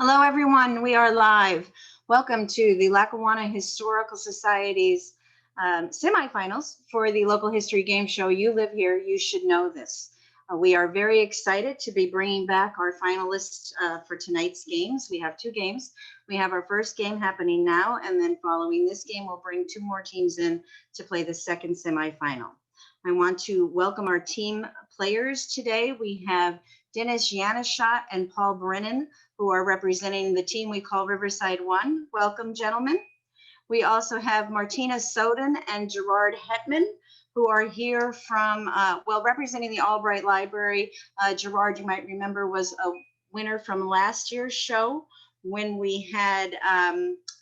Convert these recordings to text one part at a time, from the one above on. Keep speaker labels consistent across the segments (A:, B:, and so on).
A: Hello, everyone. We are live. Welcome to the Lackawanna Historical Society's semifinals for the local history game show. You live here, you should know this. We are very excited to be bringing back our finalists for tonight's games. We have two games. We have our first game happening now, and then following this game, we'll bring two more teams in to play the second semifinal. I want to welcome our team players today. We have Dennis Yanushot and Paul Brennan, who are representing the team we call Riverside 1. Welcome, gentlemen. We also have Martina Soden and Gerard Hetman, who are here from, representing the Albright Library. Gerard, you might remember, was a winner from last year's show when we had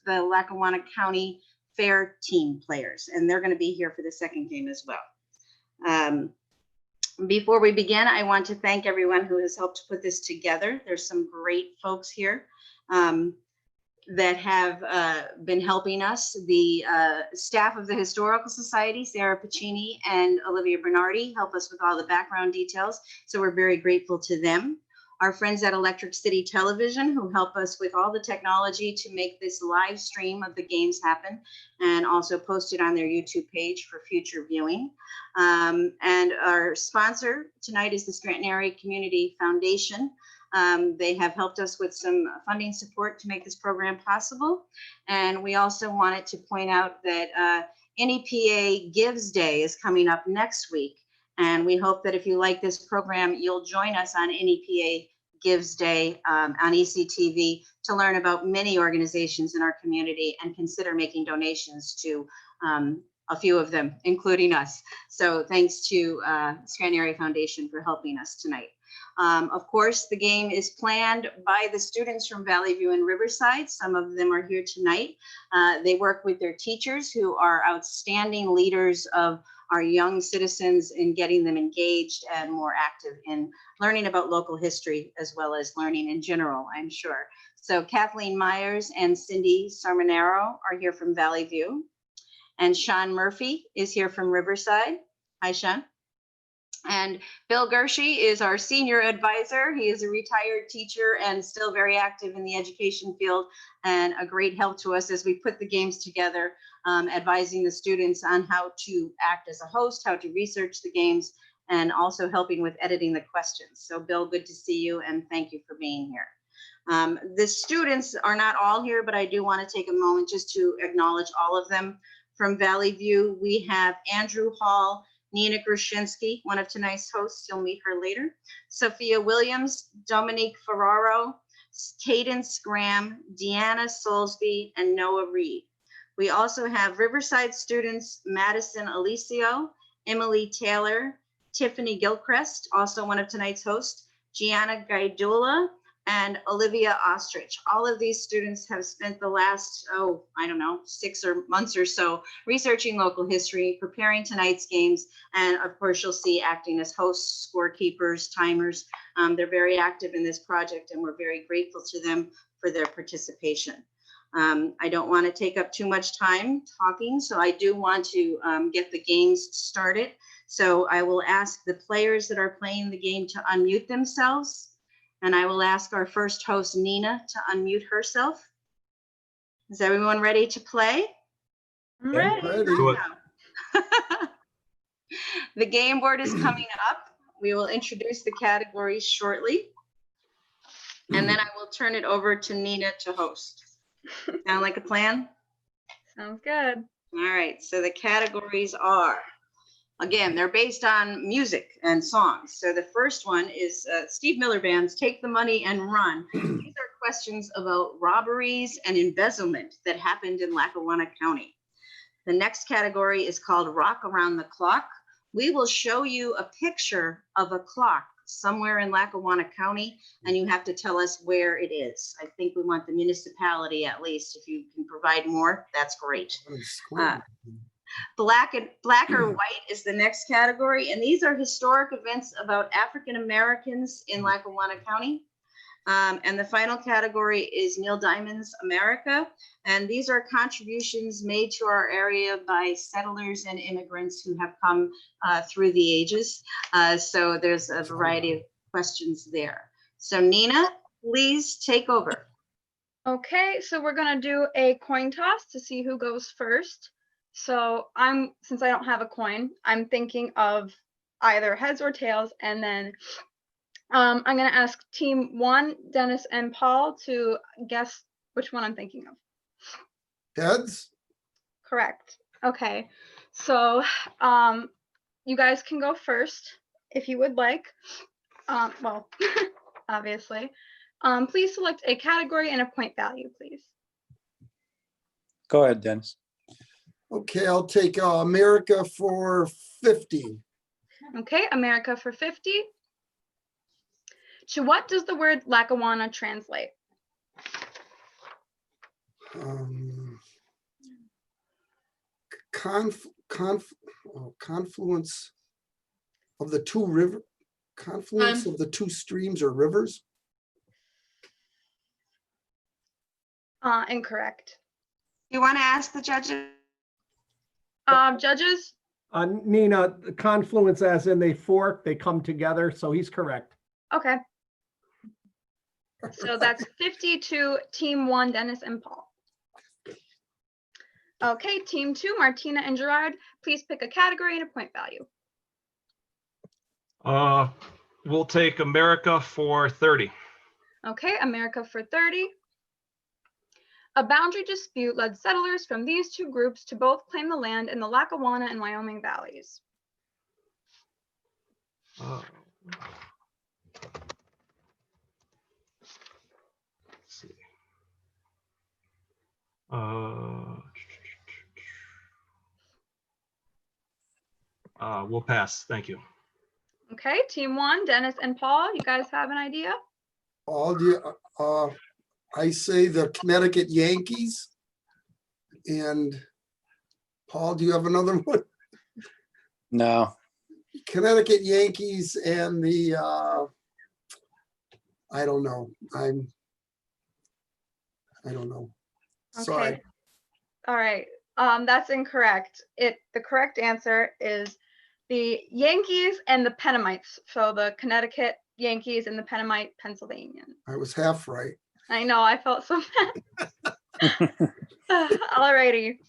A: the Lackawanna County Fair team players, and they're going to be here for the second game as well. Before we begin, I want to thank everyone who has helped put this together. There's some great folks here that have been helping us. The staff of the Historical Society, Sarah Piccini and Olivia Bernardi, help us with all the background details, so we're very grateful to them. Our friends at Electric City Television, who help us with all the technology to make this live stream of the games happen and also post it on their YouTube page for future viewing. And our sponsor tonight is the Scranton Area Community Foundation. They have helped us with some funding support to make this program possible. And we also wanted to point out that NEPA Gives Day is coming up next week. And we hope that if you like this program, you'll join us on NEPA Gives Day on ECTV to learn about many organizations in our community and consider making donations to a few of them, including us. So thanks to Scranton Area Foundation for helping us tonight. Of course, the game is planned by the students from Valley View and Riverside. Some of them are here tonight. They work with their teachers, who are outstanding leaders of our young citizens in getting them engaged and more active in learning about local history, as well as learning in general, I'm sure. So Kathleen Myers and Cindy Sarmanero are here from Valley View. And Sean Murphy is here from Riverside. Hi, Sean. And Bill Gershie is our senior advisor. He is a retired teacher and still very active in the education field and a great help to us as we put the games together, advising the students on how to act as a host, how to research the games, and also helping with editing the questions. So Bill, good to see you and thank you for being here. The students are not all here, but I do want to take a moment just to acknowledge all of them. From Valley View, we have Andrew Hall, Nina Grushinsky, one of tonight's hosts, you'll meet her later, Sophia Williams, Dominique Ferraro, Cadence Graham, Deanna Soulsby, and Noah Reed. We also have Riverside students, Madison Alicio, Emily Taylor, Tiffany Gilchrist, also one of tonight's hosts, Gianna Gaidula, and Olivia Ostrich. All of these students have spent the last, 6 months or so researching local history, preparing tonight's games, and of course you'll see acting as hosts, scorekeepers, timers. They're very active in this project and we're very grateful to them for their participation. I don't want to take up too much time talking, so I do want to get the games started. So I will ask the players that are playing the game to unmute themselves. And I will ask our first host, Nina, to unmute herself. Is everyone ready to play?
B: I'm ready.
A: The game board is coming up. We will introduce the categories shortly. And then I will turn it over to Nina to host. Sound like a plan?
B: Sounds good.
A: All right, so the categories are, again, they're based on music and songs. So the first one is Steve Miller Band's Take the Money and Run. These are questions about robberies and embezzlement that happened in Lackawanna County. The next category is called Rock Around the Clock. We will show you a picture of a clock somewhere in Lackawanna County, and you have to tell us where it is. I think we want the municipality at least. If you can provide more, that's great. Black or white is the next category, and these are historic events about African Americans in Lackawanna County. And the final category is Neil Diamond's America, and these are contributions made to our area by settlers and immigrants who have come through the ages. So there's a variety of questions there. So Nina, please take over.
B: Okay, so we're gonna do a coin toss to see who goes first. So since I don't have a coin, I'm thinking of either heads or tails, and then I'm gonna ask team 1, Dennis and Paul, to guess which one I'm thinking of.
C: Heads?
B: Correct. Okay, so you guys can go first if you would like. Well, obviously. Please select a category and a point value, please.
D: Go ahead, Dennis.
C: Okay, I'll take America for 50.
B: Okay, America for 50. To what does the word Lackawanna translate?
C: Confluence of the two confluence of the two streams or rivers.
B: Incorrect.
A: You want to ask the judges?
B: Judges?
E: Nina, the confluence as in they fork, they come together, so he's correct.
B: Okay. So that's 50 to team 1, Dennis and Paul. Okay, team 2, Martina and Gerard, please pick a category and a point value.
F: We'll take America for 30.
B: Okay, America for 30. A boundary dispute led settlers from these two groups to both claim the land in the Lackawanna and Wyoming valleys.
F: Let's see. We'll pass. Thank you.
B: Okay, team 1, Dennis and Paul, you guys have an idea?
C: I say the Connecticut Yankees. And Paul, do you have another one?
D: No.
C: Connecticut Yankees and the I don't know. I don't know. Sorry.
B: Okay. All right. That's incorrect. The correct answer is the Yankees and the Pennamites. So the Connecticut Yankees and the Pennamite Pennsylvanian.
C: I was half right.
B: I know, I felt so bad. All righty.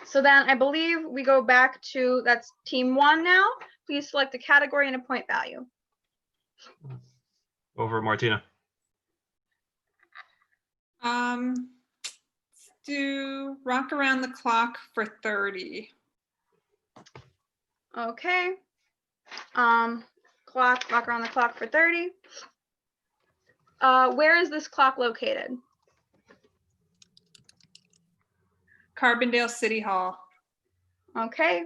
B: So then I believe we go back to, that's team 1 now. Please select a category and a point value.
F: Over Martina.
G: Do rock around the clock for 30.
B: Okay. Rock around the clock for 30. Where is this clock located?
G: Carbondale City Hall.
B: Okay.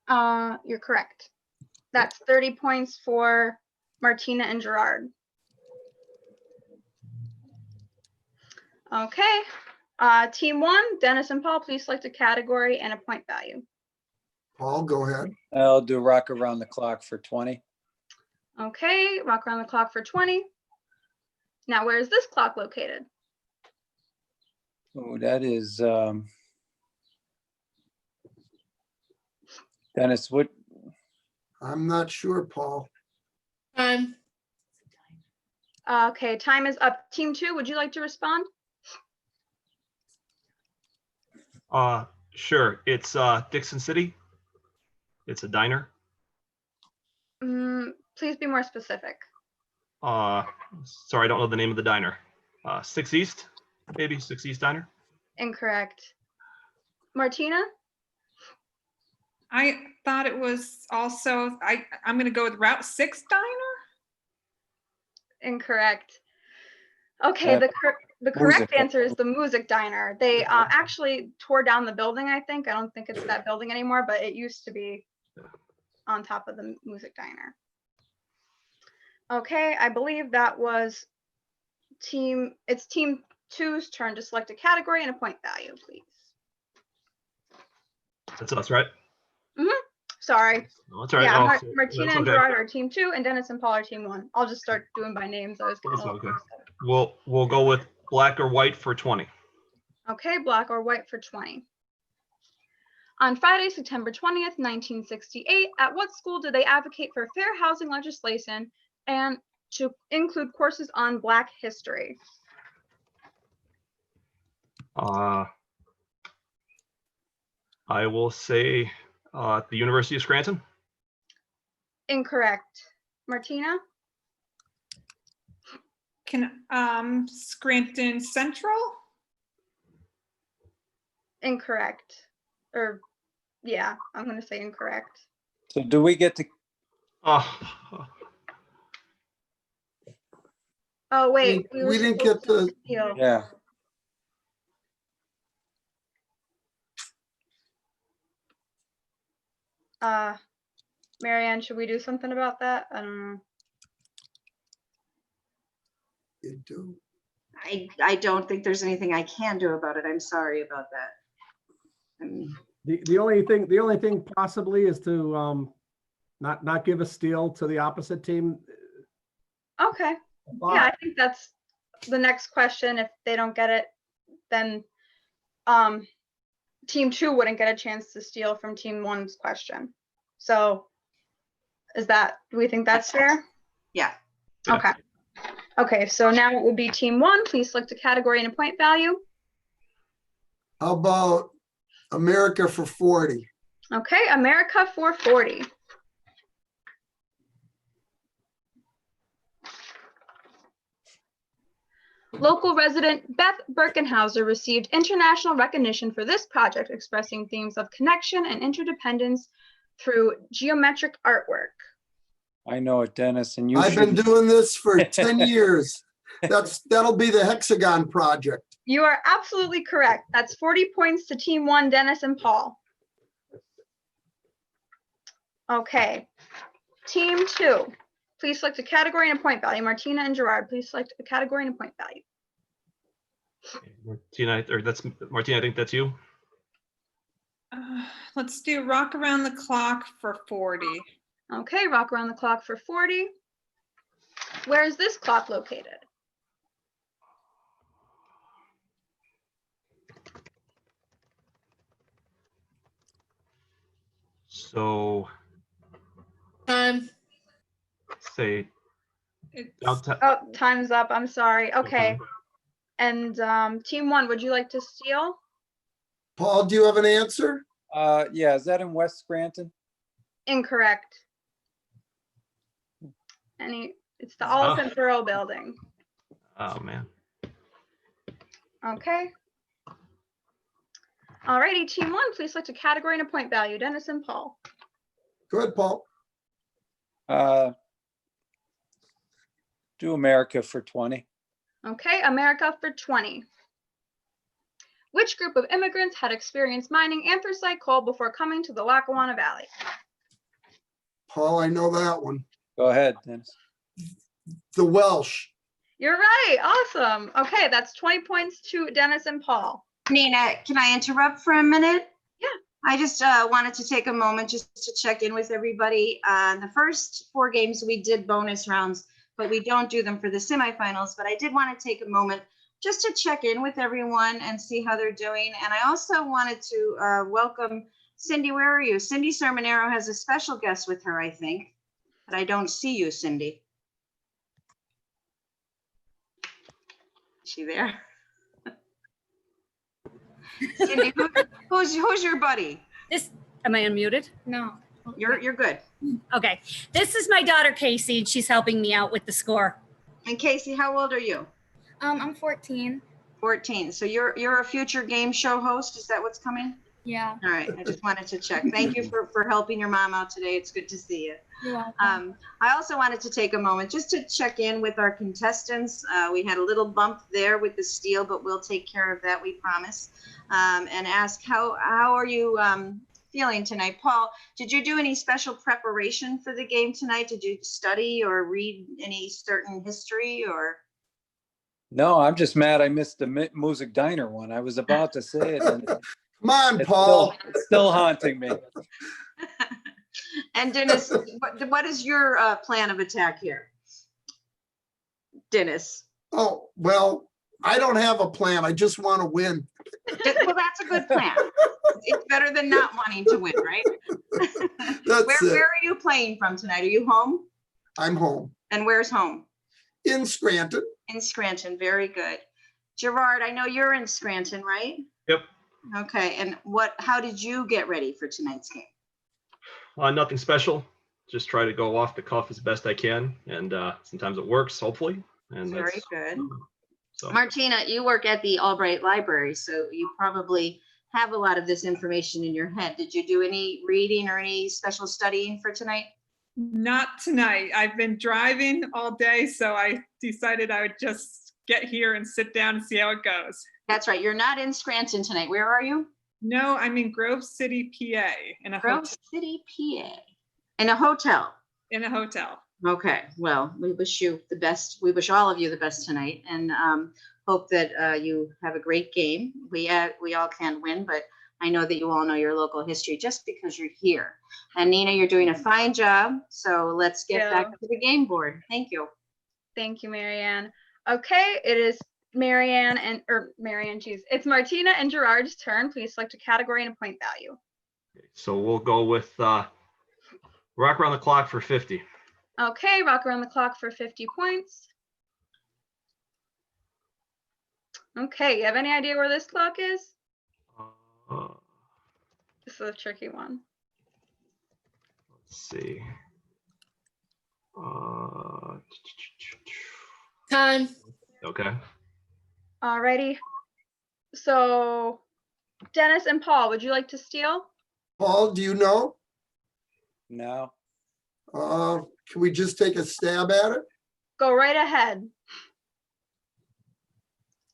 B: You're correct. That's 30 points for Martina and Gerard. Okay. Team 1, Dennis and Paul, please select a category and a point value.
C: Paul, go ahead.
D: I'll do rock around the clock for 20.
B: Okay, rock around the clock for 20. Now, where is this clock located?
D: Oh, that is Dennis, what?
C: I'm not sure, Paul.
B: Okay, time is up. Team 2, would you like to respond?
F: Sure. It's Dixon City. It's a diner.
B: Please be more specific.
F: Sorry, I don't know the name of the diner. 6 East, maybe 6 East Diner. Incorrect.
B: Martina?
G: I thought it was also, I'm going to go with Route 6 Diner.
B: Incorrect. Okay, the correct
D: Music.
B: answer is the Music Diner. They actually tore down the building, I think. I don't think it's that building anymore, but it used to be on top of the Music Diner. Okay, I believe that was team 2's turn to select a category and a point value, please.
F: That's us, right?
B: Sorry.
F: No, that's all right.
B: Yeah,
F: Oh,
B: Martina
F: that's
B: and
F: okay.
B: Gerard are team 2, and Dennis and Paul are team 1. I'll just start doing by names. I was getting
F: That's
B: a little
F: okay.
B: confused.
F: We'll go with black or white for 20.
B: Okay, black or white for 20. On Friday, September 20th, 1968, at what school did they advocate for fair housing legislation and to include courses on Black history?
F: I will say the University of Scranton.
B: Incorrect. Martina?
G: Can Scranton Central?
B: Incorrect. Or, yeah, I'm gonna say incorrect.
D: So do we get to,
F: Oh,
B: Oh, wait.
C: We
B: were
C: didn't
B: supposed
C: get to-
B: steal.
D: yeah,
B: Marianne, should we do something about that? I don't know.
C: You do.
A: I don't think there's anything I can do about it. I'm sorry about that.
E: The only thing possibly is to not give a steal to the opposite team.
B: Okay. Yeah, I think that's the next question. If they don't get it, then team 2 wouldn't get a chance to steal from team 1's question. So do we think that's fair?
A: Yeah.
F: Yeah.
B: Okay. Okay, so now it would be team 1. Please select a category and a point value.
C: How about America for 40?
B: Okay, America 440. Local resident Beth Birkenhauser received international recognition for this project, expressing themes of connection and interdependence through geometric artwork.
D: I know it, Dennis, and you
C: I've been
D: should,
C: doing this for 10 years. That'll be the Hexagon project.
B: You are absolutely correct. That's 40 points to team 1, Dennis and Paul. Okay, team 2. Please select a category and a point value. Martina and Gerard, please select a category and a point value.
F: Martina, or that's Martina. I think that's you.
G: Let's do rock around the clock for 40.
B: Okay, rock around the clock for 40. Where is this clock located?
F: So
H: Time.
F: say
G: It's-
F: downtown.
B: Oh, time's up. I'm sorry. Okay. And team 1, would you like to steal?
C: Paul, do you have an answer?
D: yeah, is that in West Scranton?
B: Incorrect. It's the Oliphant Borough building.
F: Oh man.
B: Okay. Alrighty, team 1, please select a category and a point value. Dennis and Paul.
C: Go ahead, Paul.
D: Do America for 20.
B: Okay, America for 20. Which group of immigrants had experienced mining anthracite coal before coming to the Lackawanna Valley?
C: Paul, I know that one.
D: Go ahead, Dennis.
C: The Welsh.
B: You're right. Awesome. Okay, that's 20 points to Dennis and Paul.
A: Nina, can I interrupt for a minute?
B: Yeah.
A: I just wanted to take a moment just to check in with everybody. The first 4 games, we did bonus rounds, but we don't do them for the semifinals. But I did want to take a moment just to check in with everyone and see how they're doing. And I also wanted to welcome Cindy. Where are you? Cindy Sermonero has a special guest with her, I think, but I don't see you, Cindy. Is she there? Cindy, who's your buddy?
H: Am I unmuted? No.
A: You're good.
H: Okay. This is my daughter, Casey, and she's helping me out with the score.
A: And Casey, how old are you?
I: I'm 14.
A: 14. So you're a future game show host. Is that what's coming?
I: Yeah.
A: All right. I just wanted to check. Thank you for helping your mom out today. It's good to see you.
I: You're welcome.
A: I also wanted to take a moment just to check in with our contestants. We had a little bump there with the steal, but we'll take care of that, we promise. And ask how are you feeling tonight? Paul, did you do any special preparation for the game tonight? Did you study or read any certain history or?
D: No, I'm just mad I missed the Music Diner one. I was about to say it, and
C: Come on,
D: it's
C: Paul.
D: it's still haunting me.
A: And Dennis, what is your plan of attack here? Dennis.
C: Oh, well, I don't have a plan. I just want to win.
A: Well, that's a good plan. It's better than not wanting to win, right?
C: That's it.
A: Where are you playing from tonight? Are you home?
C: I'm home
A: And where's home?
C: in Scranton.
A: In Scranton. Very good. Gerard, I know you're in Scranton, right?
F: Yep.
A: Okay, and how did you get ready for tonight's game?
F: Nothing special. Just try to go off the cuff as best I can, and sometimes it works, hopefully. And
A: Very
F: that's
A: good.
F: so.
A: Martina, you work at the Albright Library, so you probably have a lot of this information in your head. Did you do any reading or any special studying for tonight?
G: Not tonight. I've been driving all day, so I decided I would just get here and sit down and see how it goes.
A: That's right. You're not in Scranton tonight. Where are you?
G: No, I'm in Grove City, PA, in a
A: Grove
G: hotel.
A: City, PA. In a hotel.
G: In a hotel.
A: Okay. Well, we wish you the best. We wish all of you the best tonight, and hope that you have a great game. We all can't win, but I know that you all know your local history just because you're here. And Nina, you're doing a fine job. So let's get back to the game board. Thank you.
B: Thank you, Marianne. Okay, it is it's Martina and Gerard's turn. Please select a category and a point value.
F: So we'll go with rock around the clock for 50.
B: Okay, rock around the clock for 50 points. Okay, you have any idea where this clock is? This is a tricky one.
F: Let's see.
J: Time.
F: Okay.
B: Alrighty. So, Dennis and Paul, would you like to steal?
C: Paul, do you know?
D: No.
C: Can we just take a stab at it?
B: Go right ahead.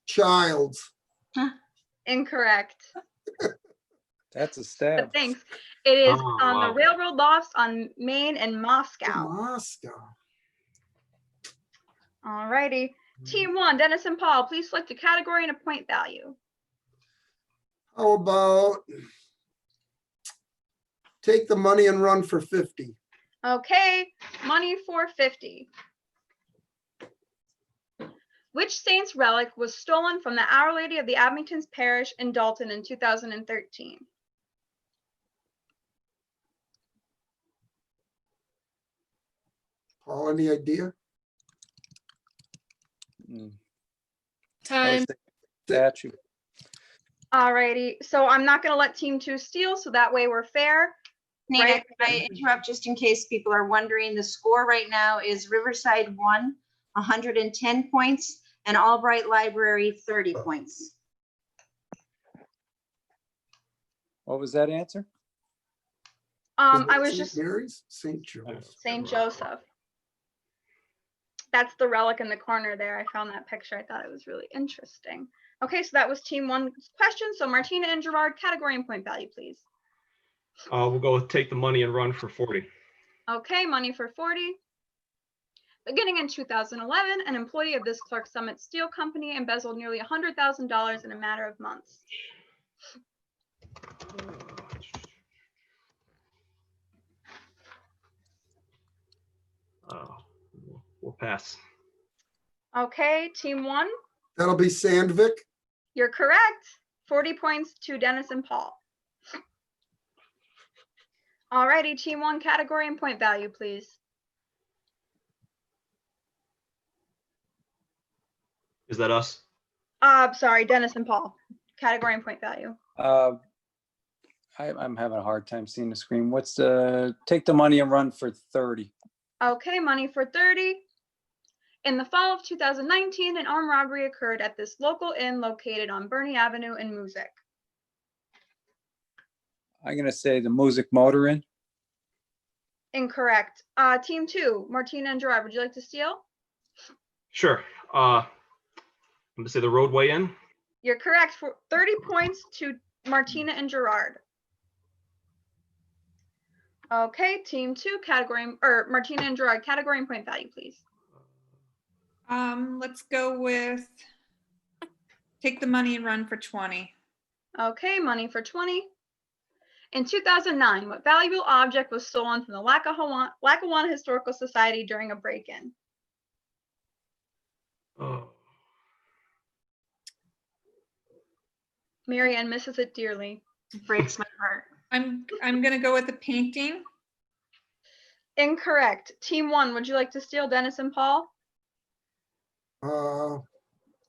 C: Childs.
B: Incorrect.
D: That's a
B: But
D: stab.
B: thanks. It is
F: Oh,
B: on
F: wow.
B: the railroad lofts on Maine and Moscow.
C: Moscow.
B: Alrighty. Team 1, Dennis and Paul, please select a category and a point value.
C: How about take the money and run for 50?
B: Okay, money for 50. Which saint's relic was stolen from the Our Lady of the Abington's Parish in Dalton in 2013?
C: Paul, any idea?
D: Mm.
J: Time.
D: I was thinking statue.
B: Alrighty, so I'm not gonna let team 2 steal, so that way we're fair.
A: Nina,
B: Right.
A: can I interrupt just in case people are wondering? The score right now is Riverside 1, 110 points, and Albright Library 30 points.
D: What was that answer?
B: I was
C: St.
B: just
C: Mary's, St. Joseph.
B: St. Joseph. That's the relic in the corner there. I found that picture. I thought it was really interesting. Okay, so that was team 1's question. So Martina and Gerard, category and point value, please.
F: We'll go with take the money and run for 40.
B: Okay, money for 40. Beginning in 2011, an employee of this Clark Summit Steel Company embezzled nearly $100,000 in a matter of months.
F: We'll pass.
B: Okay, team 1,
C: That'll be Sandvik.
B: you're correct. 40 points to Dennis and Paul. Alrighty, team 1, category and point value, please.
F: Is that us?
B: Sorry, Dennis and Paul. Category and point value.
D: I'm having a hard time seeing the screen. What's take the money and run for 30?
B: Okay, money for 30. In the fall of 2019, an armed robbery occurred at this local inn located on Burney Avenue in Moosic.
D: I'm gonna say the Music Motor Inn.
B: Incorrect. Team 2, Martina and Gerard, would you like to steal?
F: Sure. I'm gonna say the Roadway Inn.
B: You're correct for 30 points to Martina and Gerard. Okay, team 2, Martina and Gerard, category and point value, please.
G: Let's go with take the money and run for 20.
B: Okay, money for 20. In 2009, what valuable object was stolen from the Lackawanna Historical Society during a break-in?
F: Oh.
B: Marianne misses it dearly.
A: It breaks my heart.
G: I'm gonna go with the painting.
B: Incorrect. Team 1, would you like to steal, Dennis and Paul?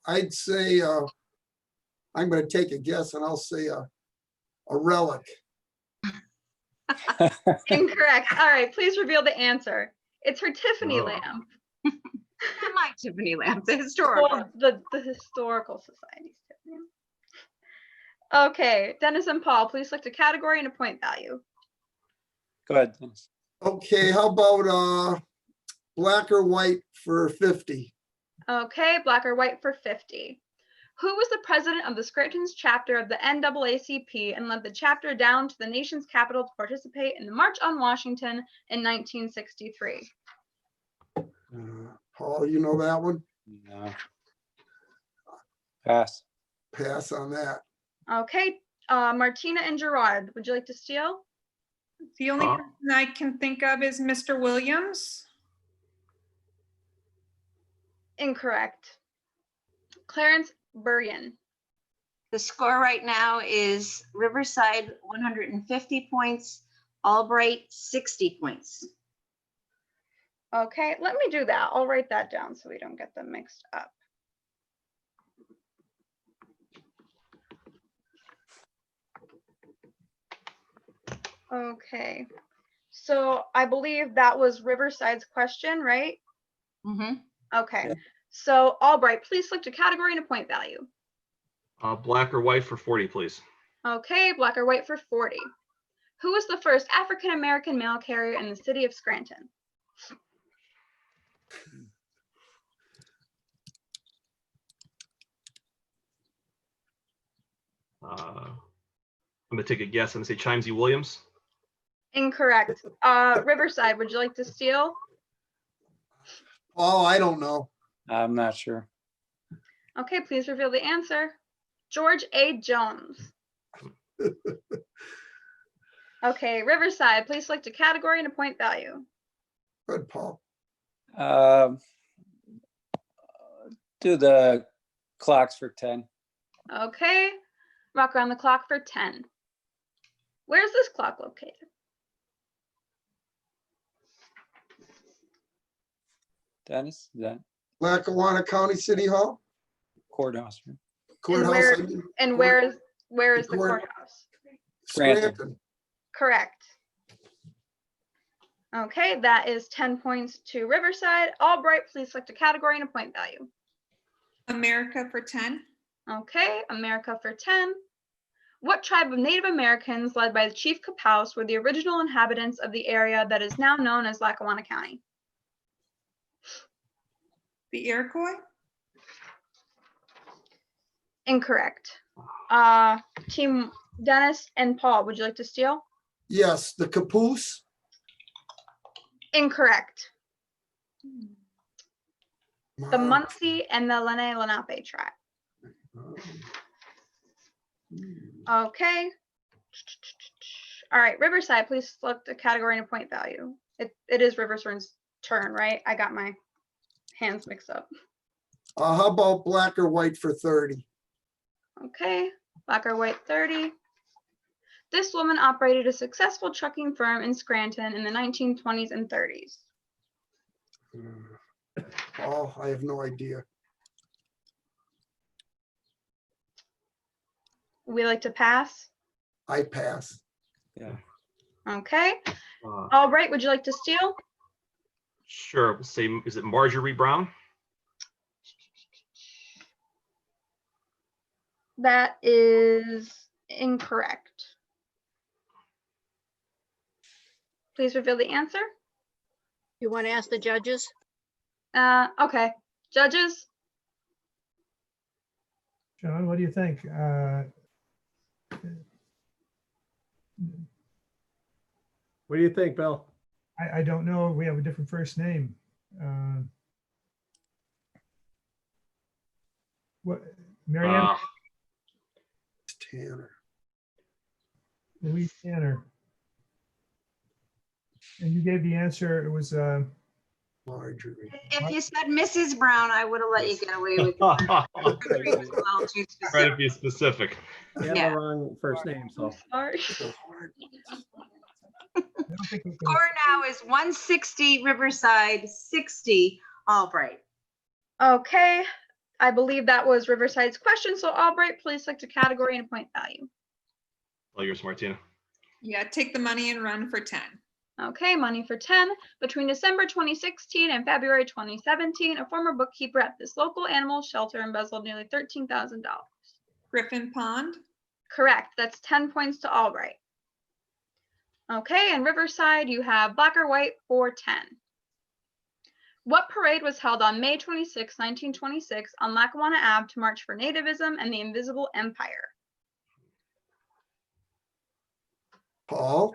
C: I'd say, I'm gonna take a guess and I'll say a relic.
B: Incorrect. All right, please reveal the answer. It's her Tiffany
F: Oh.
B: lamp.
A: My Tiffany lamp, the historical.
B: Well, the Historical Society's Tiffany lamp. Okay, Dennis and Paul, please select a category and a point value.
D: Go ahead, Dennis.
C: Okay, how about black or white for 50?
B: Okay, black or white for 50. Who was the president of the Scranton's chapter of the NAACP and led the chapter down to the nation's capital to participate in the March on Washington in 1963?
C: Paul, you know that one?
D: No. Pass.
C: Pass on that.
B: Okay, Martina and Gerard, would you like to steal?
G: The only
F: Huh?
G: person I can think of is Mr. Williams.
B: Incorrect. Clarence Burrion.
A: The score right now is Riverside 150 points, Albright 60 points.
B: Okay, let me do that. I'll write that down so we don't get them mixed up. Okay, so I believe that was Riverside's question, right?
A: Mm-hmm.
B: Okay,
D: Yeah.
B: so Albright, please select a category and a point value.
F: Black or white for 40, please.
B: Okay, black or white for 40. Who was the first African-American mail carrier in the city of Scranton?
F: I'm gonna take a guess. I'm gonna say Chimesy Williams.
B: Incorrect. Riverside, would you like to steal?
C: Oh, I don't know.
D: I'm not sure.
B: Okay, please reveal the answer. George A. Jones. Okay, Riverside, please select a category and a point value.
C: Good, Paul.
D: Do the clocks for 10.
B: Okay, rock around the clock for 10. Where's this clock located?
D: Dennis, is that
C: Lackawanna County City Hall,
D: courthouse? Right?
C: courthouse.
B: where-
C: I mean,
B: And where is the
C: Court-
B: courthouse?
D: Scranton.
C: Scranton.
B: Correct. Okay, that is 10 points to Riverside. Albright, please select a category and a point value.
G: America for 10.
B: Okay, America for 10. What tribe of Native Americans led by Chief Capouse were the original inhabitants of the area that is now known as Lackawanna County?
G: The Iroquois.
B: Incorrect. Team Dennis and Paul, would you like to steal?
C: Yes, the Caboose.
B: Incorrect. The
C: Wow.
B: Munsee and the Lenape tribe. Okay. All right, Riverside, please select a category and a point value. It is Riverside's turn, right? I got my hands mixed up.
C: How about black or white for 30?
B: Okay, black or white 30. This woman operated a successful trucking firm in Scranton in the 1920s and 30s.
C: Oh, I have no idea.
B: We like to pass?
C: I pass.
D: Yeah.
B: Okay.
F: Uh,
B: Albright, would you like to steal?
F: Sure. We'll say, is it Marjorie Brown?
B: That is incorrect. Please reveal the answer.
J: You want to ask the judges?
B: Okay. Judges?
K: John, what do you think?
E: What do you think, Bill?
K: I don't know. We have a different first name. What, Marianne?
C: Tanner.
K: Louise Tanner. And you gave the answer. It was
C: Marjorie.
A: If you said Mrs. Brown, I would have let you get away with it.
F: Try to be specific.
E: You have
A: Yeah.
E: the wrong first name, so.
B: Sorry.
C: So hard.
K: I don't think we can-
A: Score now is 160 Riverside, 60 Albright.
B: Okay. I believe that was Riverside's question. So Albright, please select a category and a point value.
F: All yours, Martina.
G: Yeah, take the money and run for 10.
B: Okay, money for 10. Between December 2016 and February 2017, a former bookkeeper at this local animal shelter embezzled nearly $13,000.
G: Griffin Pond.
B: Correct. That's 10 points to Albright. Okay, and Riverside, you have black or white for 10. What parade was held on May 26, 1926 on Lackawanna Ave to march for nativism and the Invisible Empire?
C: Paul?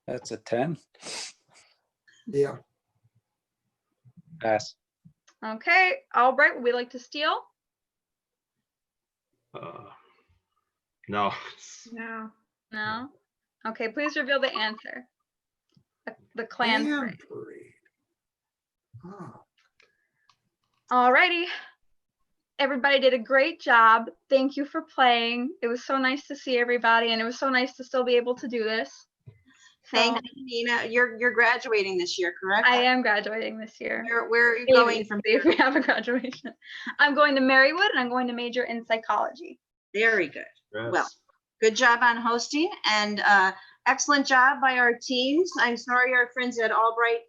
D: That's a 10.
C: Yeah.
D: Pass.
B: Okay, Albright, would we like to steal?
F: No.
G: No.
B: No. Okay, please reveal the answer. The Klan parade.
C: Parade. Oh.
B: Alrighty. Everybody did a great job. Thank you for playing. It was so nice to see everybody, and it was so nice to still be able to do this.
A: Thank you, Nina. You're graduating this year, correct?
B: I am graduating this year.
A: Where are you going from
B: If
A: here?
B: we have a graduation. I'm going to Marywood, and I'm going to major in psychology.
A: Very good.
F: Congrats.
A: Well, good job on hosting, and excellent job by our teams. I'm sorry our friends at Albright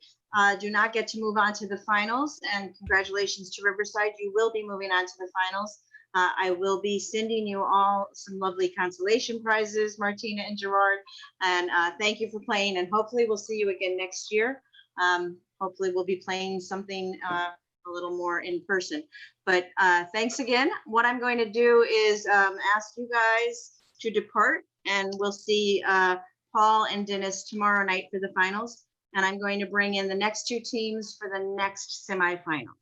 A: do not get to move on to the finals, and congratulations to Riverside. You will be moving on to the finals. I will be sending you all some lovely consolation prizes, Martina and Gerard, and thank you for playing, and hopefully we'll see you again next year. Hopefully we'll be playing something a little more in person, but thanks again. What I'm going to do is ask you guys to depart, and we'll see Paul and Dennis tomorrow night for the finals, and I'm going to bring in the next two teams for the next semifinal.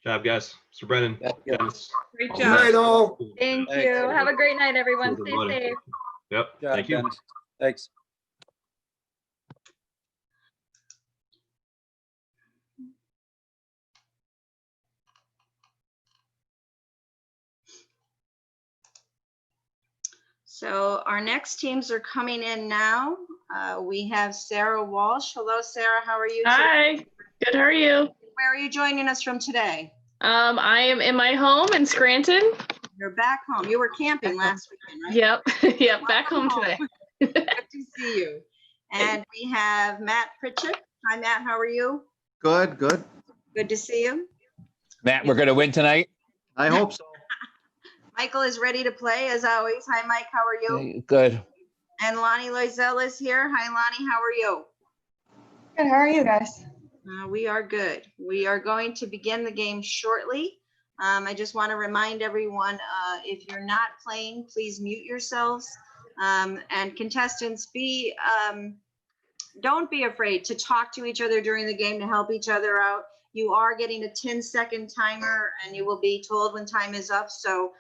F: Job, guys. Mr. Brennan.
D: Yeah.
F: Dennis.
G: Great
F: All
G: job.
F: the best.
C: Right, all.
B: Thank
D: Thanks.
B: you. Have a great night, everyone.
F: Good
B: Stay
F: morning.
B: safe.
F: Yep.
D: Yeah,
F: Thank you.
D: Dennis. Thanks.
A: So our next teams are coming in now. We have Sarah Walsh. Hello, Sarah. How are you today?
L: Hi, good. How are you?
A: Where are you joining us from today?
L: I am in my home in Scranton.
A: You're back home. You were camping last weekend, right?
L: Yep, yep, back home today.
A: Good to see you. And we have Matt Pritchett. Hi, Matt. How are you?
M: Good, good.
A: Good to see you.
M: Matt, we're gonna win tonight? I hope so.
A: Michael is ready to play as always. Hi, Mike. How are you?
M: Good.
A: And Lonnie Loisel is here. Hi, Lonnie. How are you?
N: Good. How are you guys?
A: We are good. We are going to begin the game shortly. I just want to remind everyone, if you're not playing, please mute yourselves. And contestants, don't be afraid to talk to each other during the game to help each other out. You are getting a 10-second timer, and you will be told when time is up. So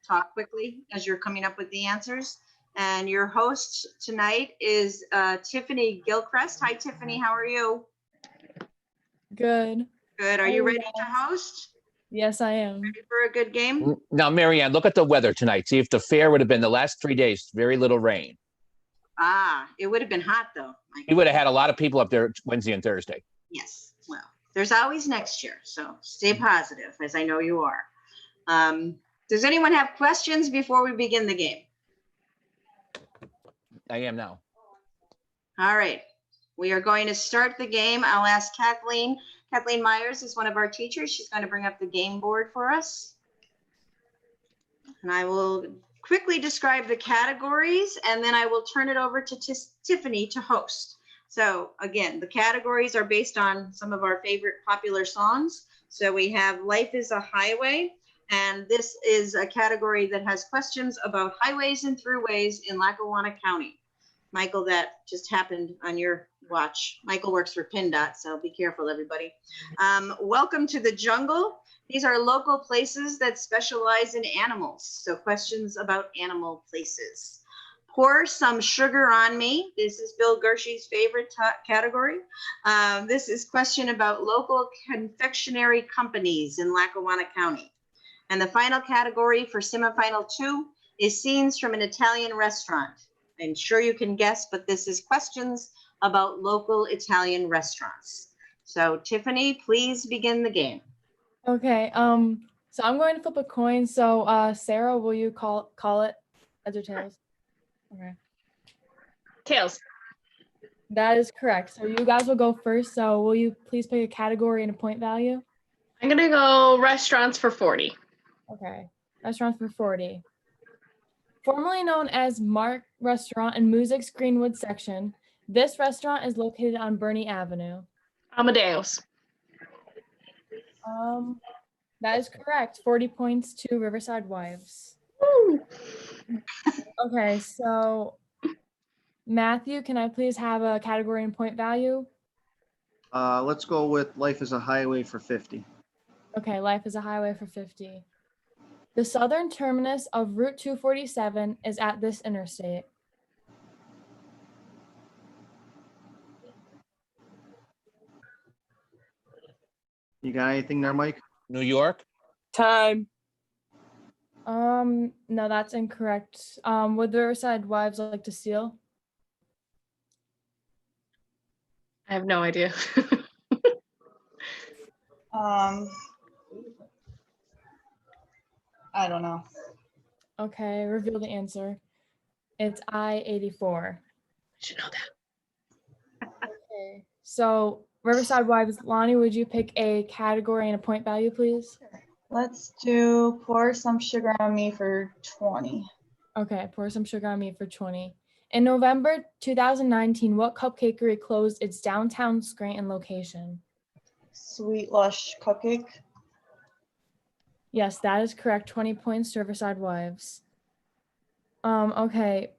A: talk quickly as you're coming up with the answers. And your host tonight is Tiffany Gilchrist. Hi, Tiffany. How are you?
N: Good.
A: Good. Are you ready to host?
N: Yes, I am.
A: Ready for a good game?
M: Now, Marianne, look at the weather tonight. See if the fair would have been the last 3 days, very little rain.
A: It would have been hot though.
M: We would have had a lot of people up there Wednesday and Thursday.
A: Yes. Well, there's always next year, so stay positive, as I know you are. Does anyone have questions before we begin the game?
M: I am now.
A: All right. We are going to start the game. I'll ask Kathleen. Kathleen Myers is one of our teachers. She's going to bring up the game board for us. And I will quickly describe the categories, and then I will turn it over to Tiffany to host. So again, the categories are based on some of our favorite popular songs. So we have Life is a Highway, and this is a category that has questions about highways and throughways in Lackawanna County. Michael, that just happened on your watch. Michael works for PennDOT, so be careful, everybody. Welcome to the Jungle. These are local places that specialize in animals. So questions about animal places. Pour Some Sugar on Me. This is Bill Gershie's favorite category. This is question about local confectionery companies in Lackawanna County. And the final category for semifinal 2 is scenes from an Italian restaurant. I'm sure you can guess, but this is questions about local Italian restaurants. So Tiffany, please begin the game.
N: Okay, so I'm going to flip a coin. So, Sarah, will you call it heads or tails? Okay.
L: Tails.
N: That is correct. So you guys will go first. So will you please pick a category and a point value?
L: I'm gonna go restaurants for 40.
N: Okay. Restaurants for 40. Formerly known as Mark Restaurant in Music's Greenwood section, this restaurant is located on Burney Avenue.
L: Amadeus.
N: That is correct. 40 points to Riverside Wives.
L: Woo.
N: Okay, so Matthew, can I please have a category and point value?
O: Let's go with Life is a Highway for 50.
N: Okay, Life is a Highway for 50. The southern terminus of Route 247 is at this interstate.
O: You got anything there, Mike?
M: New York?
N: Time. No, that's incorrect. Would the Riverside Wives like to steal?
L: I have no idea.
N: I don't know. Okay, reveal the answer. It's I-84.
L: I should know that.
N: Okay, so Riverside Wives, Lonnie, would you pick a category and a point value, please? Let's do pour some sugar on me for 20. Okay, pour some sugar on me for 20. In November 2019, what cupcakery closed its downtown Scranton location?
P: Sweet Lush Cupcake.
N: Yes, that is correct. 20 points to Riverside Wives. Okay,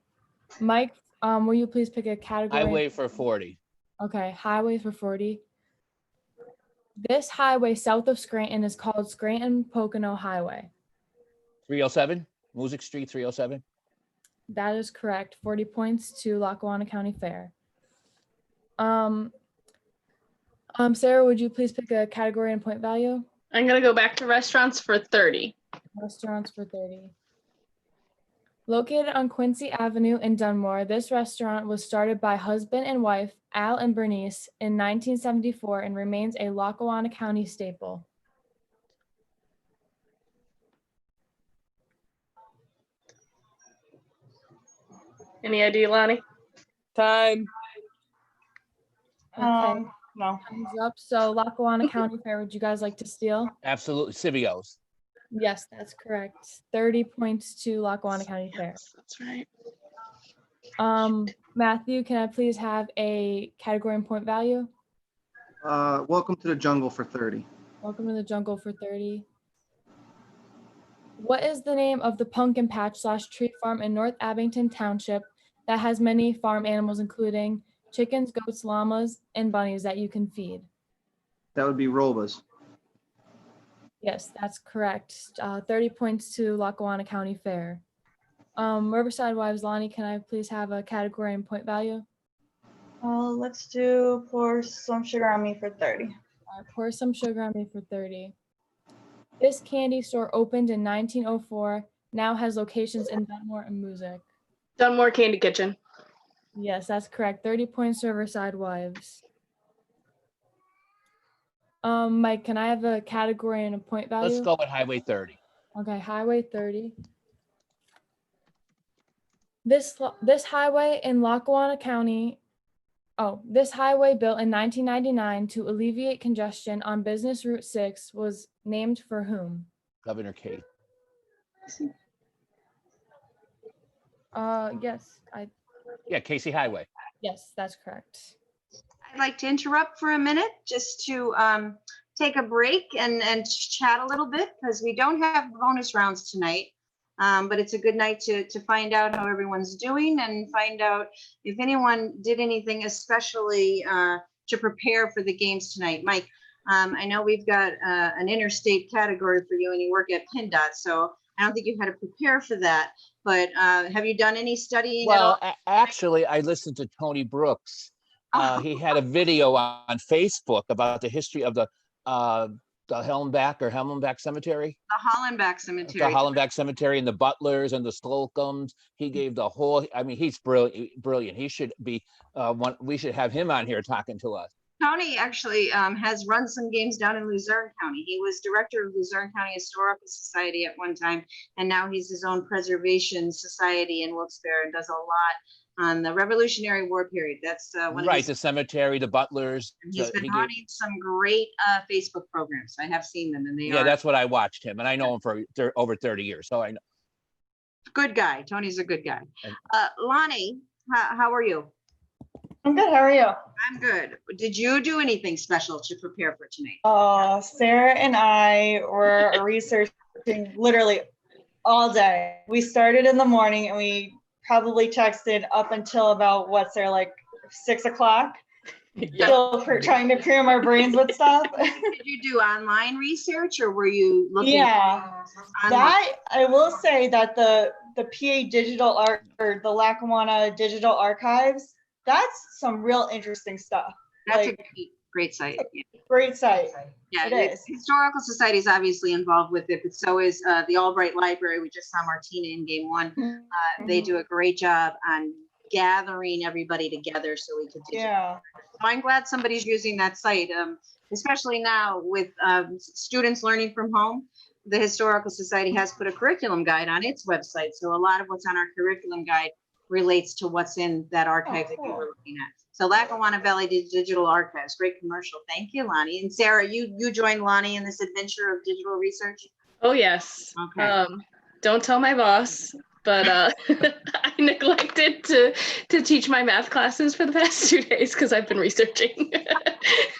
N: Mike, will you please pick a category?
M: Highway for 40.
N: Okay, highway for 40. This highway south of Scranton is called Scranton Pocono Highway.
M: 307, Music Street 307.
N: That is correct. 40 points to Lackawanna County Fair. Sarah, would you please pick a category and point value?
L: I'm gonna go back to restaurants for 30.
N: Restaurants for 30. Located on Quincy Avenue in Dunmore, this restaurant was started by husband and wife Al and Bernice in 1974 and remains a Lackawanna County staple.
L: Any idea, Lonnie?
N: Time. Okay.
P: No.
N: Time's up. So Lackawanna County Fair, would you guys like to steal?
M: Absolutely, Civios.
N: Yes, that's correct. 30 points to Lackawanna County Fair.
L: Yes, that's right.
N: Matthew, can I please have a category and point value?
O: Welcome to the Jungle for 30.
N: Welcome to the Jungle for 30. What is the name of the pumpkin patch / tree farm in North Abington Township that has many farm animals, including chickens, goats, llamas, and bunnies that you can feed?
O: That would be Robas.
N: Yes, that's correct. 30 points to Lackawanna County Fair. Riverside Wives, Lonnie, can I please have a category and point value?
P: Let's do pour some sugar on me for 30.
N: Pour some sugar on me for 30. This candy store opened in 1904, now has locations in Dunmore and Music.
L: Dunmore Candy Kitchen.
N: Yes, that's correct. 30 points to Riverside Wives. Mike, can I have a category and a point value?
M: Let's go with Highway 30.
N: Okay, Highway 30. This highway in Lackawanna County, this highway built in 1999 to alleviate congestion on Business Route 6 was named for whom?
M: Governor Kate.
N: Yes,
M: Yeah, Casey Highway.
N: yes, that's correct.
A: I'd like to interrupt for a minute just to take a break and chat a little bit because we don't have bonus rounds tonight. But it's a good night to find out how everyone's doing and find out if anyone did anything especially to prepare for the games tonight. Mike, I know we've got an interstate category for you and you work at PennDOT, so I don't think you had to prepare for that. But have you done any studying at all?
M: Well, actually, I listened to Tony Brooks. He had a video on Facebook about the history of the Hellenbach Cemetery.
A: The Hollenbach Cemetery.
M: The Hollenbach Cemetery and the Butlers and the Slocums. He gave the whole, I mean, he's brilliant. He should be we should have him on here talking to us.
A: Tony actually has run some games down in Luzerne County. He was director of Luzerne County Historical Society at one time, and now he's his own preservation society in Wilkes-Barre and does a lot on the Revolutionary War period. That's one of
M: Right,
A: his,
M: the cemetery, the butlers.
A: he's been running some great Facebook programs. I have seen them, and they
M: Yeah,
A: are
M: that's what I watched him, and I know him for over 30 years, so I know.
A: good guy. Tony's a good guy. Lonnie, how are you?
P: I'm good. How are you?
A: I'm good. Did you do anything special to prepare for tonight?
P: Sarah and I were researching literally all day. We started in the morning and we probably texted up until about what's there, like 6 o'clock. Still trying to cram our brains with stuff.
A: Did you do online research or were you looking?
P: Yeah, that I will say that the PA digital art or the Lackawanna digital archives, that's some real interesting stuff.
A: That's
P: like,
A: a great site. Yeah.
P: Great site.
A: Yeah,
P: it is.
A: Historical Society is obviously involved with it, but so is the Albright Library. We just saw Martina in game one. They do a great job on gathering everybody together so we could do.
P: Yeah.
A: So I'm glad somebody's using that site, especially now with students learning from home. The Historical Society has put a curriculum guide on its website. So a lot of what's on our curriculum guide relates to what's in that archive that you were looking at. So Lackawanna Valley Digital Archives, great commercial. Thank you, Lonnie. And Sarah, you joined Lonnie in this adventure of digital research?
L: Oh, yes.
A: Okay.
L: Don't tell my boss, but I neglected to teach my math classes for the past 2 days because I've been researching.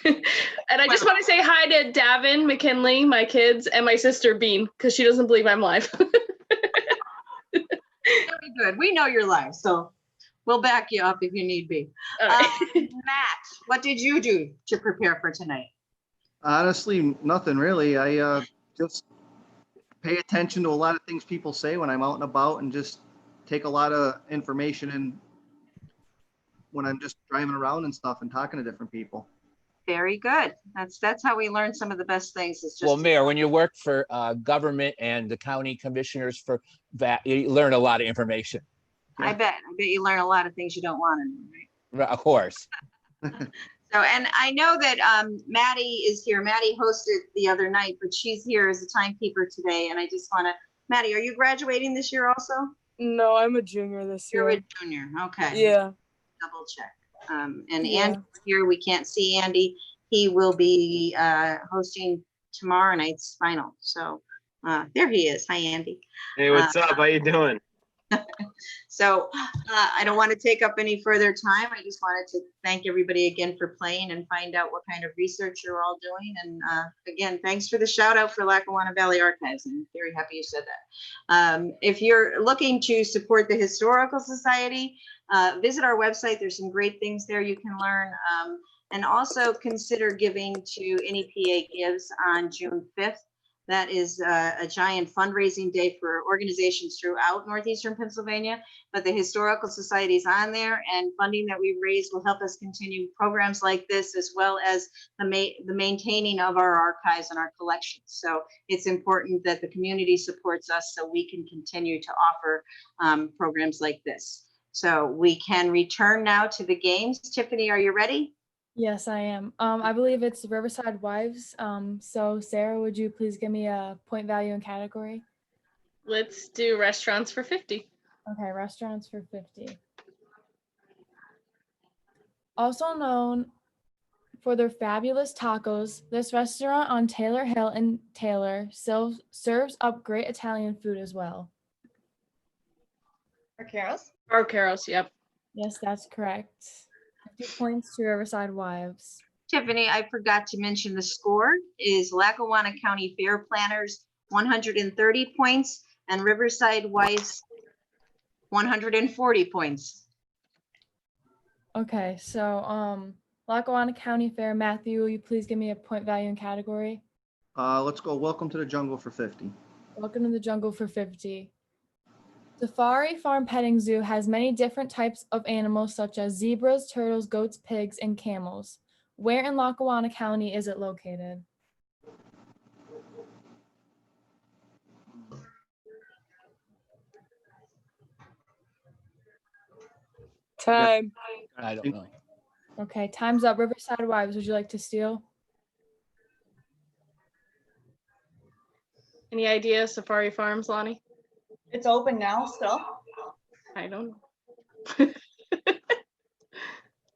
L: And I just want to say hi to Davin, McKinley, my kids, and my sister Bean, because she doesn't believe I'm live.
A: Very good. We know you're live, so we'll back you up if you need be. Matt, what did you do to prepare for tonight?
O: Honestly, nothing really. I just pay attention to a lot of things people say when I'm out and about and just take a lot of information in when I'm just driving around and stuff and talking to different people.
A: Very good. That's how we learn some of the best things. It's just
M: Well, Mayor, when you work for government and the county commissioners for that, you learn a lot of information.
A: I bet you learn a lot of things you don't want to know, right?
M: Of course.
A: So, and I know that Maddie is here. Maddie hosted the other night, but she's here as a timekeeper today. And I just want to, Maddie, are you graduating this year also?
Q: No, I'm a junior this year.
A: You're a junior. Okay.
Q: Yeah.
A: Double check. And Andy's here. We can't see Andy. He will be hosting tomorrow night's final. So there he is. Hi, Andy.
R: Hey, what's up? How you doing?
A: So I don't want to take up any further time. I just wanted to thank everybody again for playing and find out what kind of research you're all doing. And again, thanks for the shout out for Lackawanna Valley Archives. I'm very happy you said that. If you're looking to support the Historical Society, visit our website. There's some great things there you can learn. And also consider giving to any PA Gives on June 5th. That is a giant fundraising day for organizations throughout Northeastern Pennsylvania, but the Historical Society is on there, and funding that we raise will help us continue programs like this, as well as the maintaining of our archives and our collections. So it's important that the community supports us so we can continue to offer programs like this. So we can return now to the games. Tiffany, are you ready?
N: Yes, I am. I believe it's Riverside Wives. So Sarah, would you please give me a point value and category?
L: Let's do restaurants for 50.
N: Okay, restaurants for 50. Also known for their fabulous tacos, this restaurant on Taylor Hill in Taylor serves up great Italian food as well.
P: Arcaros?
L: Arcaros, yep.
N: Yes, that's correct. 50 points to Riverside Wives.
A: Tiffany, I forgot to mention the score is Lackawanna County Fair Planners 130 points and Riverside Wives 140 points.
N: Okay, so Lackawanna County Fair, Matthew, will you please give me a point value and category?
O: Let's go Welcome to the Jungle for 50.
N: Welcome to the Jungle for 50. Safari Farm Petting Zoo has many different types of animals such as zebras, turtles, goats, pigs, and camels. Where in Lackawanna County is it located?
Q: Time.
M: I don't know.
N: Okay, time's up. Riverside Wives, would you like to steal?
L: Any ideas, Safari Farms, Lonnie?
P: It's open now still.
L: I don't know.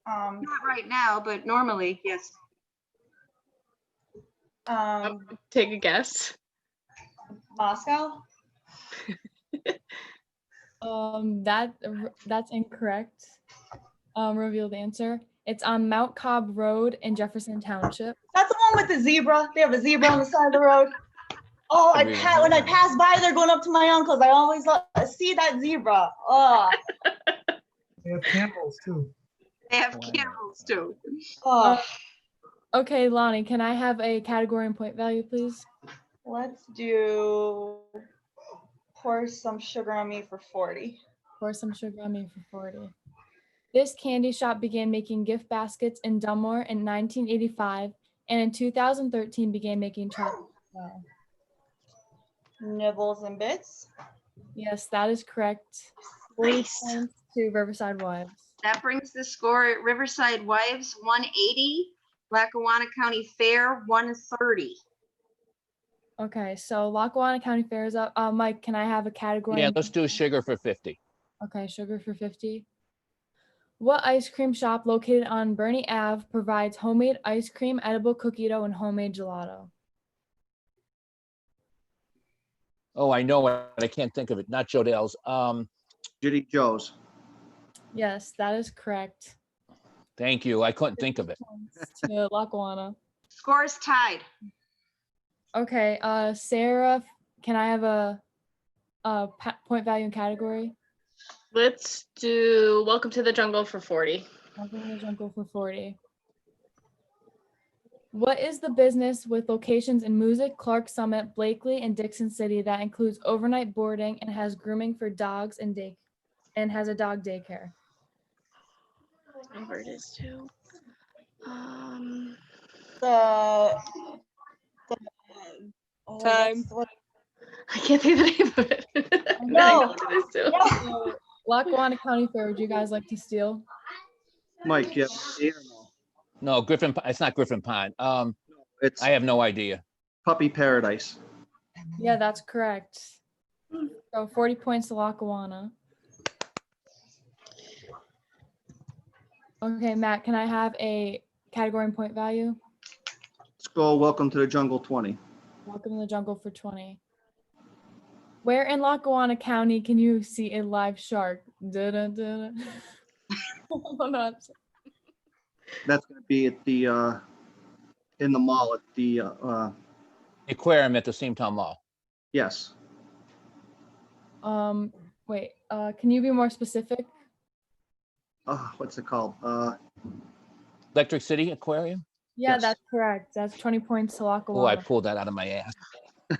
A: Not right now, but normally, yes.
L: Take a guess.
P: Moscow.
N: That's incorrect. Reveal the answer. It's on Mount Cobb Road in Jefferson Township.
P: That's the one with the zebra. They have a zebra on the side of the road. Oh, when I pass by, they're going up to my uncle's. I always see that zebra. Oh.
K: They have camels too.
A: They have camels too.
P: Oh.
N: Okay, Lonnie, can I have a category and point value, please?
P: Let's do pour some sugar on me for 40.
N: Pour some sugar on me for 40. This candy shop began making gift baskets in Dunmore in 1985, and in 2013 began making chocolate as well.
P: Nibbles and bits.
N: Yes, that is correct. 40 points to Riverside Wives.
A: That brings the score at Riverside Wives 180, Lackawanna County Fair 130.
N: Okay, so Lackawanna County Fair is up. Mike, can I have a category?
M: Yeah, let's do sugar for 50.
N: Okay, sugar for 50. What ice cream shop located on Bernie Ave provides homemade ice cream, edible cookie dough, and homemade gelato?
M: Oh, I know it. I can't think of it. Not Jodell's.
O: Judy Joe's.
N: Yes, that is correct.
M: Thank you. I couldn't think of it.
N: To Lackawanna.
A: Score is tied.
N: Okay, Sarah, can I have a point value and category?
L: Let's do Welcome to the Jungle for 40.
N: Welcome to the Jungle for 40. What is the business with locations in Music, Clark Summit, Blakely, and Dixon City that includes overnight boarding and has grooming for dogs and has a dog daycare?
L: Where it is too.
Q: Time.
L: I can't think of the name of it.
N: No.
L: I know what it is too.
N: So, Lackawanna County Fair, would you guys like to steal?
O: Mike, yeah.
M: No, Griffin. It's not Griffin Pond.
O: It's
M: I have no idea.
O: Puppy Paradise.
N: Yeah, that's correct. So 40 points to Lackawanna. Okay, Matt, can I have a category and point value?
O: Let's go Welcome to the Jungle 20.
N: Welcome to the Jungle for 20. Where in Lackawanna County can you see a live shark? Da-da-da-da. Oh, no.
O: That's going to be at the in the mall at the
M: Aquarium at the Steamtown Mall.
O: yes.
N: Wait, can you be more specific?
O: What's it called?
M: Electric City Aquarium?
N: Yeah,
O: Yes.
N: that's correct. That's 20 points to
M: Oh, I
N: Lackawanna.
M: pulled that out of my ass.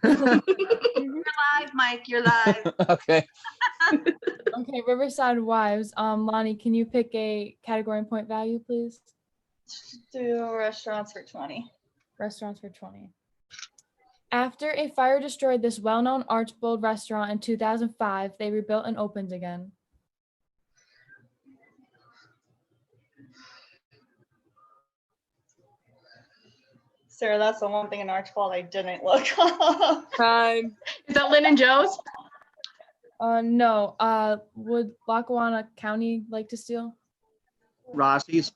A: You're live, Mike. You're live.
M: Okay.
N: Okay, Riverside Wives. Lonnie, can you pick a category and point value, please?
P: Do restaurants for 20.
N: Restaurants for 20. After a fire destroyed this well-known Archbold restaurant in 2005, they rebuilt and opened again.
P: Sarah, that's the one thing in Archibald I didn't look up.
Q: Time.
L: Is that Lynn and Joe's?
N: No. Would Lackawanna County like to steal?
O: Rossi's.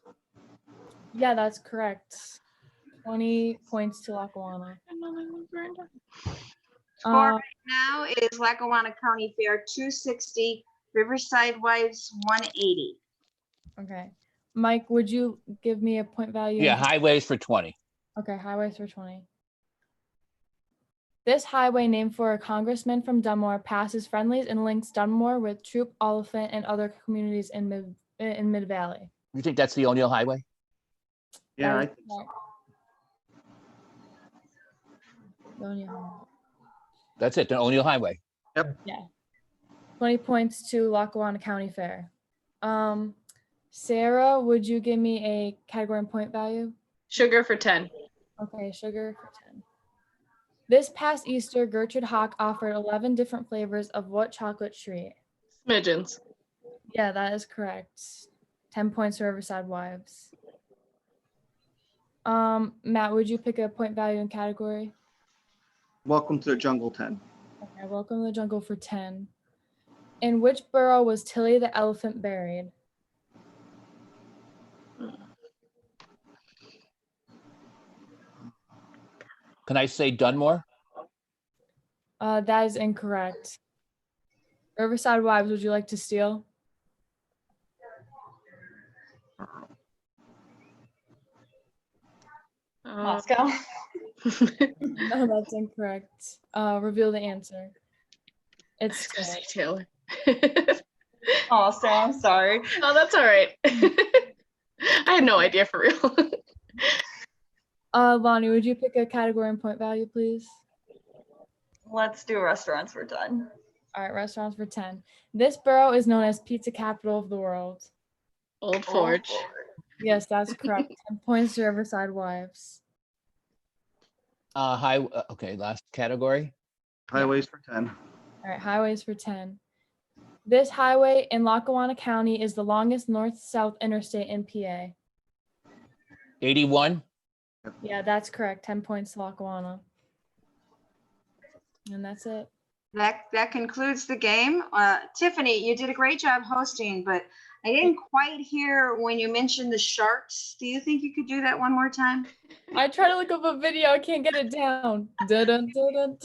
N: Yeah, that's correct. 20 points to Lackawanna.
A: Score right now is Lackawanna County Fair 260, Riverside Wives 180.
N: Okay. Mike, would you give me a point value?
M: Yeah, highways for 20.
N: Okay, highways for 20. This highway, named for a congressman from Dunmore, passes Friendlies and links Dunmore with Troop, Oliphant, and other communities in Mid-Valley.
M: You think that's the O'Neill Highway?
O: Yeah, I
N: That is
O: think so.
N: correct.
M: That's it, the O'Neill Highway.
O: Yep.
N: Yeah. 20 points to Lackawanna County Fair. Sarah, would you give me a category and point value?
L: Sugar for 10.
N: Okay, sugar for 10. This past Easter, Gertrude Hawk offered 11 different flavors of what chocolate treat?
L: Smidgens.
N: Yeah, that is correct. 10 points to Riverside Wives. Matt, would you pick a point value and category?
O: Welcome to the jungle 10.
N: Okay, welcome to the jungle for 10. In which borough was Tilly the elephant buried?
M: Can I say Dunmore?
N: That is incorrect. Riverside Wives, would you like to steal?
P: Moscow.
N: No, that's incorrect. Reveal the answer. It's
L: Taylor.
P: Oh, Sam, I'm sorry.
L: Oh, that's all right. I had no idea for real.
N: Lonnie, would you pick a category and point value, please?
P: Let's do restaurants for 10.
N: All right, restaurants for 10. This borough is known as pizza capital of the world.
L: Old Forge.
N: Yes, that's correct. 10 points to Riverside Wives.
M: Okay, last category.
O: Highways for 10.
N: All right, highways for 10. This highway in Lackawanna County is the longest north-south interstate in PA.
M: 81.
N: Yeah, that's correct. 10 points to Lackawanna. And that's it.
A: That concludes the game. Tiffany, you did a great job hosting, but I didn't quite hear when you mentioned the sharks. Do you think you could do that one more time?
N: I try to look up a video. I can't get it down. Dun, dun, dun,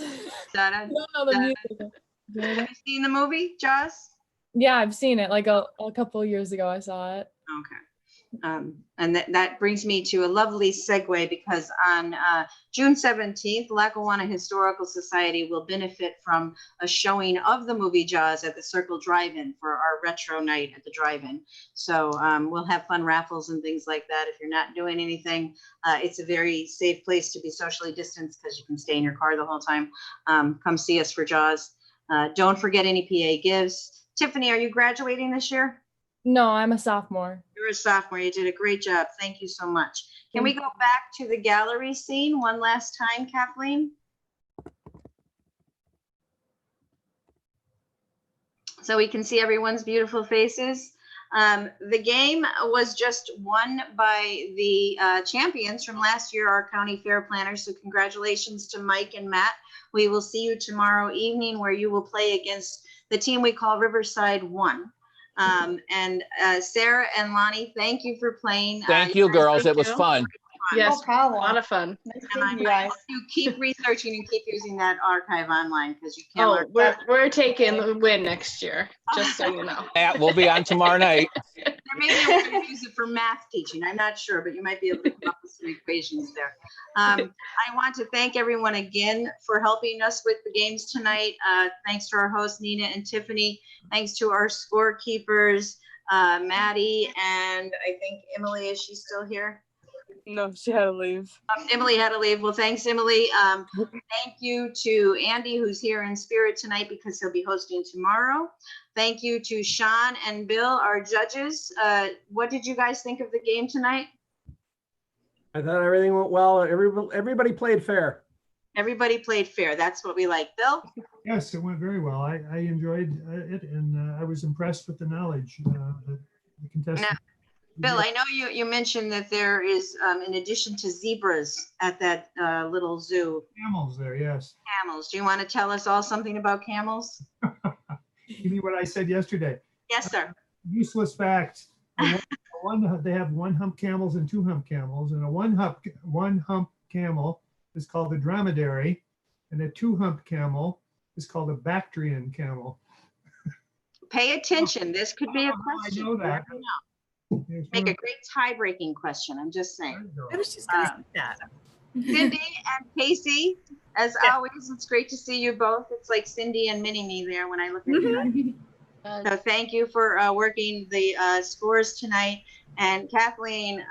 N: dun. I don't know the music.
A: Have you seen the movie, Jaws?
N: Yeah, I've seen it like a couple of years ago. I saw it.
A: Okay. And that brings me to a lovely segue, because on June 17th, Lackawanna Historical Society will benefit from a showing of the movie Jaws at the Circle Drive-In for our retro night at the drive-in. So we'll have fun raffles and things like that. If you're not doing anything, it's a very safe place to be socially distanced because you can stay in your car the whole time. Come see us for Jaws. Don't forget any PA gives. Tiffany, are you graduating this year?
N: No, I'm a sophomore.
A: You're a sophomore. You did a great job. Thank you so much. Can we go back to the gallery scene one last time, Kathleen? So we can see everyone's beautiful faces. The game was just won by the champions from last year, our county fair planners. So congratulations to Mike and Matt. We will see you tomorrow evening, where you will play against the team we call Riverside 1. And Sarah and Lonnie, thank you for playing.
M: Thank you, girls. It was fun.
L: Yes,
P: No problem.
L: a lot of fun.
A: And I hope you keep researching and keep using that archive online, because you can learn.
L: We're taking the win next year, just so you know.
M: We'll be on tomorrow night.
A: There may be a way to use it for math teaching. I'm not sure, but you might be able to come up with some equations there. I want to thank everyone again for helping us with the games tonight. Thanks to our hosts, Nina and Tiffany. Thanks to our scorekeepers, Maddie, and I think Emily. Is she still here?
Q: No, she had to leave.
A: Emily had to leave. Well, thanks, Emily. Thank you to Andy, who's here in spirit tonight because he'll be hosting tomorrow. Thank you to Sean and Bill, our judges. What did you guys think of the game tonight?
E: I thought everything went well. Everybody played fair.
A: Everybody played fair. That's what we like. Bill?
K: Yes, it went very well. I enjoyed it, and I was impressed with the knowledge that the contestants.
A: Now, Bill, I know you mentioned that there is, in addition to zebras at that little zoo.
K: Camels there, yes.
A: Camels. Do you want to tell us all something about camels?
K: You mean what I said yesterday?
A: Yes, sir.
K: Useless facts. They have one hump camels and two hump camels, and a one hump camel is called a dromedary, and a two hump camel is called a Bactrian camel.
A: Pay attention. This could be a question.
K: I know that.
A: Make a great tie-breaking question. I'm just saying.
S: I was just going to say that.
A: Cindy and Casey, as always, it's great to see you both. It's like Cindy and Mini-Me there when I look at you. So thank you for working the scores tonight. And Kathleen,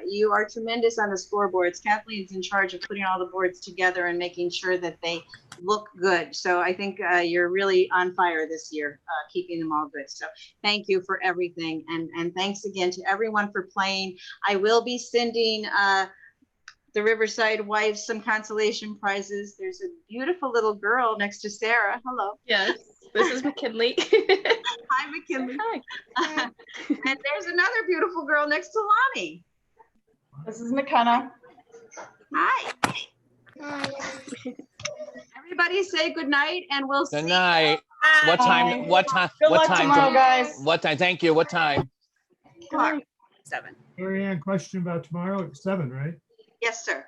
A: you are tremendous on the scoreboards. Kathleen's in charge of putting all the boards together and making sure that they look good. So I think you're really on fire this year, keeping them all good. So thank you for everything. And thanks again to everyone for playing. I will be sending the Riverside Wives some consolation prizes. There's a beautiful little girl next to Sarah. Hello.
L: Yes, this is McKinley.
A: Hi, McKinley. Hi. And there's another beautiful girl next to Lonnie.
P: This is McKenna.
A: Hi. Everybody say good night and we'll see
M: Good
A: you.
M: night. What time? What time?
P: Good
M: What
P: luck
M: time?
P: tomorrow, guys.
M: What time? Thank you. What time?
H: 7.
K: Mary Ann, question about tomorrow at 7, right?
A: Yes, sir.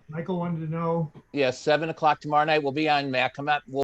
K: Michael wanted to know.
M: Yes, 7 o'clock tomorrow night. We'll be on Mac. Come up. We'll